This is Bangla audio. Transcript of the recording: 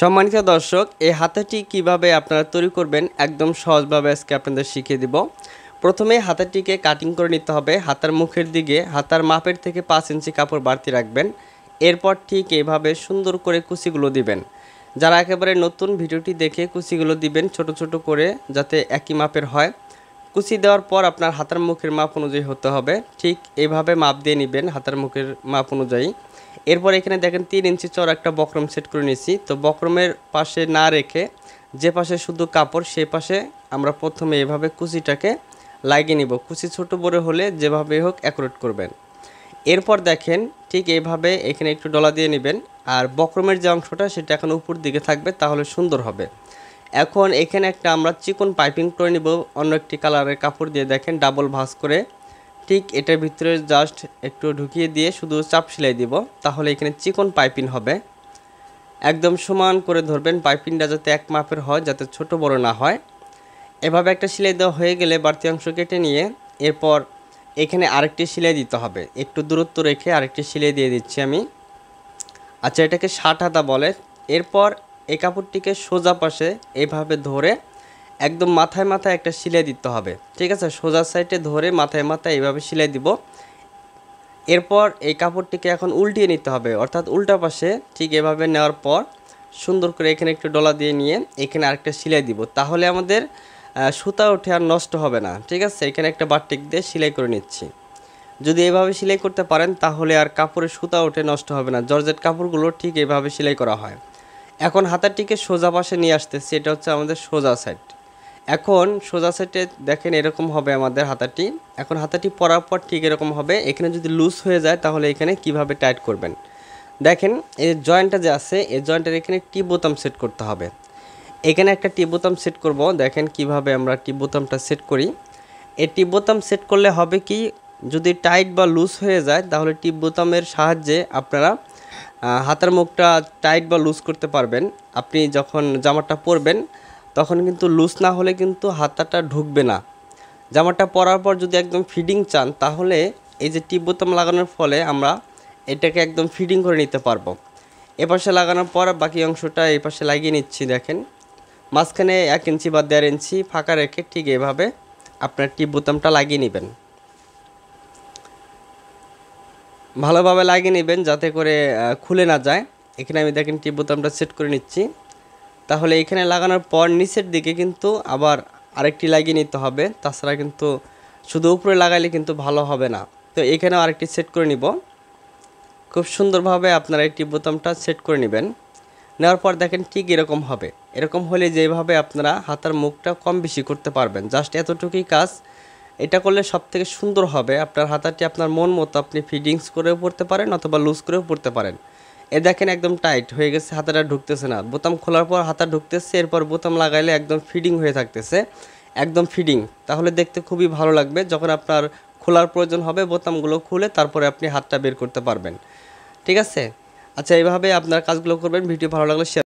সম্মানিত দর্শক, এই হাতাটি কিভাবে আপনারা তৈরি করবেন একদম সহজভাবে আজকে আপনাদের শিখিয়ে দিব। প্রথমে হাতাটিকে কাটিং করে নিতে হবে। হাতার মুখের দিকে হাতার মাপের থেকে 5 ইঞ্চি কাপড় বাড়তি রাখবেন। এরপর ঠিক এইভাবে সুন্দর করে কুচিগুলো দিবেন। যারা একেবারে নতুন, ভিডিওটি দেখে কুচিগুলো দিবেন ছোট ছোট করে, যাতে একই মাপের হয়। কুচি দেওয়ার পর আপনার হাতার মুখের মাপ অনুযায়ী হতে হবে। ঠিক এইভাবে মাপ দিয়ে নেবেন হাতার মুখের মাপ অনুযায়ী। এরপর এখানে দেখেন 3 ইঞ্চি চওড়া একটা বক্রম সেট করে নিয়েছি। তো বক্রমের পাশে না রেখে যে পাশে শুধু কাপড় সেই পাশে আমরা প্রথমে এভাবে কুচিটাকে লাগিয়ে নিব। কুচি ছোট বড় হলে যেভাবে হোক অ্যাকুরেট করবেন। এরপর দেখেন ঠিক এইভাবে এখানে একটু ডলা দিয়ে নেবেন। আর বক্রমের যে অংশটা সেটা এখন উপর দিকে থাকবে, তাহলে সুন্দর হবে। এখন এখানে একটা আমরা চিকন পাইপিং করে নিব অন্য একটি কালারের কাপড় দিয়ে। দেখেন ডাবল ভাঁজ করে ঠিক এটার ভিতরে জাস্ট একটু ঢুকিয়ে দিয়ে শুধু চাপ সেলাই দিব, তাহলে এখানে চিকন পাইপিং হবে। একদম সমান করে ধরবেন, পাইপিংটা যাতে এক মাপের হয়, যাতে ছোট বড় না হয়। এভাবে একটা সেলাই দেওয়া হয়ে গেলে বাড়তি অংশ কেটে নিয়ে এরপর এখানে আরেকটি সেলাই দিতে হবে। একটু দূরত্ব রেখে আরেকটি সেলাই দিয়ে দিচ্ছি আমি। আচ্ছা, এটাকে 60 হাতা বলে। এরপর এই কাপড়টিকে সোজা পাশে এইভাবে ধরে একদম মাথায় মাথায় একটা সেলাই দিতে হবে। ঠিক আছে, সোজা সাইডে ধরে মাথায় মাথায় এইভাবে সেলাই দিব। এরপর এই কাপড়টিকে এখন উল্টিয়ে নিতে হবে, অর্থাৎ উল্টা পাশে ঠিক এভাবে নেওয়ার পর সুন্দর করে এখানে একটু ডলা দিয়ে নিয়ে এখানে আরেকটা সেলাই দিব, তাহলে আমাদের সুতা উঠে আর নষ্ট হবে না। ঠিক আছে, এখানে একটা বাটিক দিয়ে সেলাই করে নিচ্ছি। যদি এভাবে সেলাই করতে পারেন তাহলে আর কাপড়ের সুতা উঠে নষ্ট হবে না। জর্জেট কাপড়গুলো ঠিক এভাবে সেলাই করা হয়। এখন হাতাটিকে সোজা পাশে নিয়ে আসতেছি, এটা হচ্ছে আমাদের সোজা সাইড। এখন সোজা সাইডে দেখেন এরকম হবে আমাদের হাতাটি। এখন হাতাটি পরার পর ঠিক এরকম হবে। এখানে যদি লুজ হয়ে যায় তাহলে এখানে কিভাবে টাইট করবেন দেখেন। এই জয়েন্টটা যে আছে এই জয়েন্টের এখানে টিপ বোতাম সেট করতে হবে। এখানে একটা টিপ বোতাম সেট করব। দেখেন কিভাবে আমরা টিপ বোতামটা সেট করি। এই টিপ বোতাম সেট করলে হবে কি, যদি টাইট বা লুজ হয়ে যায় তাহলে টিপ বোতামের সাহায্যে আপনারা হাতার মুখটা টাইট বা লুজ করতে পারবেন। আপনি যখন জামাটা পরবেন তখন কিন্তু লুজ না হলে কিন্তু হাতাটা ঢুকবে না। জামাটা পরার পর যদি একদম ফিটিং চান তাহলে এই যে টিপ বোতাম লাগানোর ফলে আমরা এটাকে একদম ফিটিং করে নিতে পারবো। এপাশে লাগানোর পর বাকি অংশটা এই পাশে লাগিয়ে নিচ্ছি। দেখেন মাঝখানে 1 ইঞ্চি বা 1.5 ইঞ্চি ফাঁকা রেখে ঠিক এভাবে আপনার টিপ বোতামটা লাগিয়ে নেবেন। ভালোভাবে লাগিয়ে নেবেন যাতে করে খুলে না যায়। এখানে আমি দেখেন টিপ বোতামটা সেট করে নিচ্ছি। তাহলে এখানে লাগানোর পর নিচের দিকে কিন্তু আবার আরেকটি লাগিয়ে নিতে হবে, তাছাড়া কিন্তু শুধু উপরে লাগাইলে কিন্তু ভালো হবে না। তো এখানেও আরেকটি সেট করে নিব। খুব সুন্দরভাবে আপনারা এই টিপ বোতামটা সেট করে নেবেন। নেওয়ার পর দেখেন ঠিক এরকম হবে। এরকম হলে যেভাবে আপনারা হাতার মুখটা কম বেশি করতে পারবেন, জাস্ট এতটুকুই কাজ। এটা করলে সবথেকে সুন্দর হবে। আপনার হাতাটি আপনার মন মতো আপনি ফিটিংস করেও পরতে পারেন অথবা লুজ করেও পরতে পারেন। এ দেখেন একদম টাইট হয়ে গেছে, হাতাটা ঢুকতেছে না। বোতাম খোলার পর হাতা ঢুকতেছে, এরপর বোতাম লাগাইলে একদম ফিটিং হয়ে থাকতেছে, একদম ফিটিং। তাহলে দেখতে খুবই ভালো লাগবে। যখন আপনার খোলার প্রয়োজন হবে বোতামগুলো খুলে তারপরে আপনি হাতটা বের করতে পারবেন। ঠিক আছে, আচ্ছা এইভাবে আপনার কাজগুলো করবেন। ভিডিও ভালো লাগলে শেয়ার